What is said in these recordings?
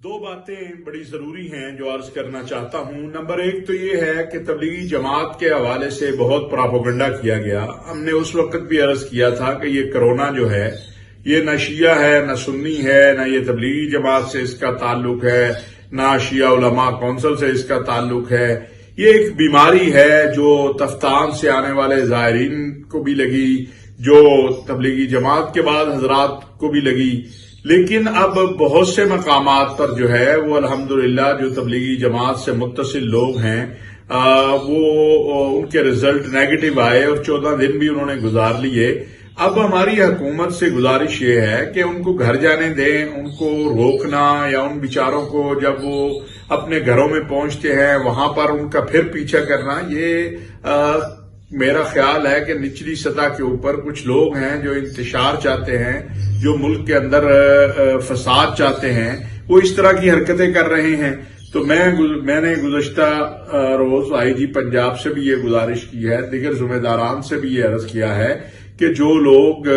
دو باتیں بڑی ضروری ہیں جو عرض کرنا چاہتا ہوں۔ نمبر ایک تو یہ ہے کہ تبلیغی جماعت کے حوالے سے بہت پراپیگنڈا کیا گیا۔ ہم نے اس وقت بھی عرض کیا تھا کہ یہ کرونا جو ہے یہ نہ شیعہ ہے نہ سنی ہے نہ یہ تبلیغی جماعت سے اس کا تعلق ہے نہ شیعہ علماء کونسل سے اس کا تعلق ہے۔ یہ ایک بیماری ہے جو تفتان سے آنے والے زائرین کو بھی لگی، جو تبلیغی جماعت کے بعد حضرات کو بھی لگی، لیکن اب بہت سے مقامات پر جو ہے وہ الحمدللہ جو تبلیغی جماعت سے متصل لوگ ہیں وہ ان کے رزلٹ نیگیٹو آئے اور 14 دن بھی انہوں نے گزار لیے۔ اب ہماری حکومت سے گزارش یہ ہے کہ ان کو گھر جانے دیں، ان کو روکنا یا ان بیچاروں کو جب وہ اپنے گھروں میں پہنچتے ہیں وہاں پر ان کا پھر پیچھا کرنا، یہ میرا خیال ہے کہ نچلی سطح کے اوپر کچھ لوگ ہیں جو انتشار چاہتے ہیں، جو ملک کے اندر فساد چاہتے ہیں، وہ اس طرح کی حرکتیں کر رہے ہیں۔ تو میں نے گزشتہ روز آئی جی پنجاب سے بھی یہ گزارش کی ہے، دیگر ذمہ داران سے بھی یہ عرض کیا ہے کہ جو لوگ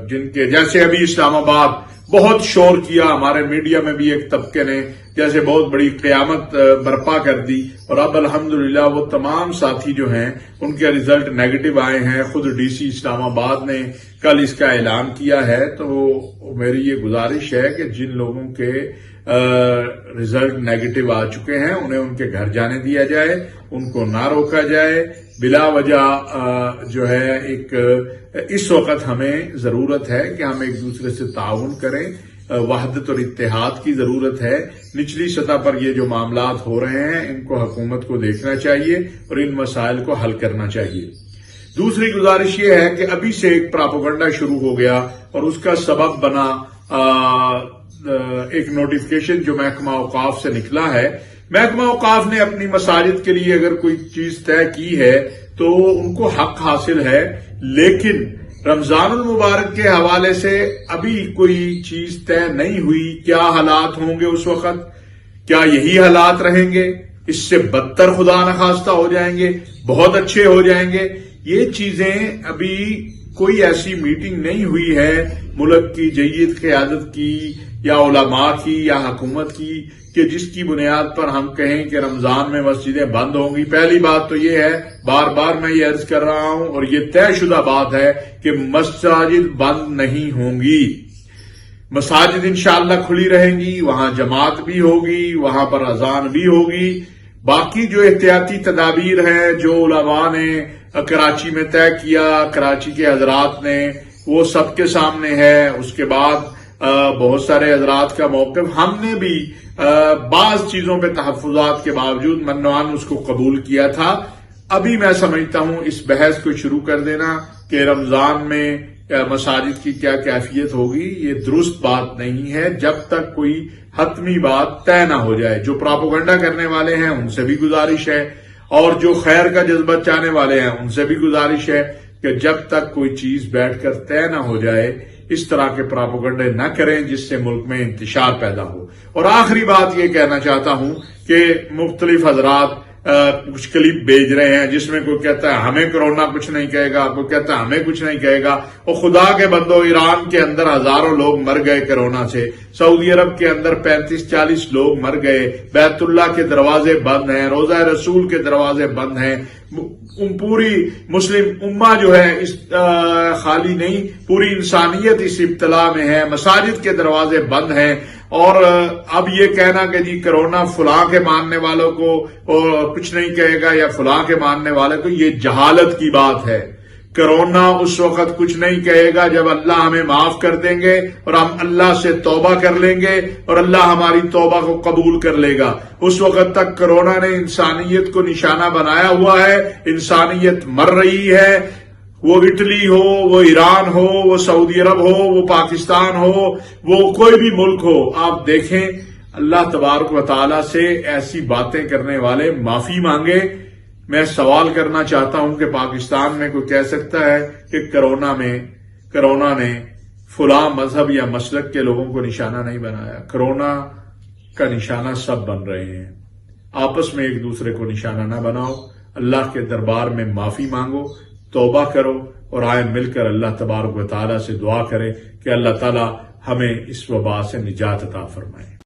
جن کے جیسے ابھی اسلام آباد بہت شور کیا، ہمارے میڈیا میں بھی ایک طبقے نے جیسے بہت بڑی قیامت برپا کر دی، اور اب الحمدللہ وہ تمام ساتھی جو ہیں ان کے رزلٹ نیگیٹو آئے ہیں۔ خود ڈی سی اسلام آباد نے کل اس کا اعلان کیا ہے۔ تو میری یہ گزارش ہے کہ جن لوگوں کے رزلٹ نیگیٹو آ چکے ہیں انہیں ان کے گھر جانے دیا جائے، ان کو نہ روکا جائے بلا وجہ۔ جو ہے ایک اس وقت ہمیں ضرورت ہے کہ ہم ایک دوسرے سے تعاون کریں، وحدت اور اتحاد کی ضرورت ہے۔ نچلی سطح پر یہ جو معاملات ہو رہے ہیں ان کو حکومت کو دیکھنا چاہیے اور ان مسائل کو حل کرنا چاہیے۔ دوسری گزارش یہ ہے کہ ابھی سے ایک پراپیگنڈا شروع ہو گیا اور اس کا سبب بنا ایک نوٹیفیکیشن جو محکمہ اوقاف سے نکلا ہے۔ محکمہ اوقاف نے اپنی مساجد کے لیے اگر کوئی چیز طے کی ہے تو ان کو حق حاصل ہے، لیکن رمضان المبارک کے حوالے سے ابھی کوئی چیز طے نہیں ہوئی۔ کیا حالات ہوں گے اس وقت؟ کیا یہی حالات رہیں گے؟ اس سے بدتر خدا نخواستہ ہو جائیں گے؟ بہت اچھے ہو جائیں گے؟ یہ چیزیں ابھی کوئی ایسی میٹنگ نہیں ہوئی ہے ملک کی جید قیادت کی یا علماء کی یا حکومت کی کہ جس کی بنیاد پر ہم کہیں کہ رمضان میں مسجدیں بند ہوں گی۔ پہلی بات تو یہ ہے، بار بار میں یہ عرض کر رہا ہوں اور یہ طے شدہ بات ہے کہ مساجد بند نہیں ہوں گی۔ مساجد انشاءاللہ کھلی رہیں گی، وہاں جماعت بھی ہوگی، وہاں پر اذان بھی ہوگی۔ باقی جو احتیاطی تدابیر ہیں جو علماء نے کراچی میں طے کیا، کراچی کے حضرات نے، وہ سب کے سامنے ہے۔ اس کے بعد بہت سارے حضرات کا موقف، ہم نے بھی بعض چیزوں پہ تحفظات کے باوجود منوان اس کو قبول کیا تھا۔ ابھی میں سمجھتا ہوں اس بحث کو شروع کر دینا کہ رمضان میں مساجد کی کیا کیفیت ہوگی، یہ درست بات نہیں ہے جب تک کوئی حتمی بات طے نہ ہو جائے۔ جو پراپیگنڈا کرنے والے ہیں ان سے بھی گزارش ہے اور جو خیر کا جذبہ چاہنے والے ہیں ان سے بھی گزارش ہے کہ جب تک کوئی چیز بیٹھ کر طے نہ ہو جائے اس طرح کے پراپیگنڈے نہ کریں جس سے ملک میں انتشار پیدا ہو۔ اور آخری بات یہ کہنا چاہتا ہوں کہ مختلف حضرات کچھ کلپ بھیج رہے ہیں جس میں کوئی کہتا ہے ہمیں کرونا کچھ نہیں کہے گا، کوئی کہتا ہے ہمیں کچھ نہیں کہے گا۔ اور خدا کے بندو، ایران کے اندر ہزاروں لوگ مر گئے کرونا سے، سعودی عرب کے اندر 35-40 لوگ مر گئے، بیت اللہ کے دروازے بند ہیں، روضہ رسول کے دروازے بند ہیں۔ پوری مسلم امہ جو ہے اس خالی نہیں، پوری انسانیت اس ابتلا میں ہے، مساجد کے دروازے بند ہیں۔ اور اب یہ کہنا کہ جی کرونا فلاں کے ماننے والوں کو کچھ نہیں کہے گا یا فلاں کے ماننے والے کو، یہ جہالت کی بات ہے۔ کرونا اس وقت کچھ نہیں کہے گا جب اللہ ہمیں معاف کر دیں گے اور ہم اللہ سے توبہ کر لیں گے اور اللہ ہماری توبہ کو قبول کر لے گا۔ اس وقت تک کرونا نے انسانیت کو نشانہ بنایا ہوا ہے، انسانیت مر رہی ہے۔ وہ اٹلی ہو، وہ ایران ہو، وہ سعودی عرب ہو، وہ پاکستان ہو، وہ کوئی بھی ملک ہو، آپ دیکھیں اللہ تبارک و تعالی سے ایسی باتیں کرنے والے معافی مانگے۔ میں سوال کرنا چاہتا ہوں کہ پاکستان میں کوئی کہہ سکتا ہے کہ کرونا نے فلاں مذہب یا مسلک کے لوگوں کو نشانہ نہیں بنایا؟ کرونا کا نشانہ سب بن رہے ہیں۔ آپس میں ایک دوسرے کو نشانہ نہ بناؤ، اللہ کے دربار میں معافی مانگو، توبہ کرو اور آئے مل کر اللہ تبارک و تعالیٰ سے دعا کریں کہ اللہ تعالیٰ ہمیں اس وبا سے نجات عطا فرمائے۔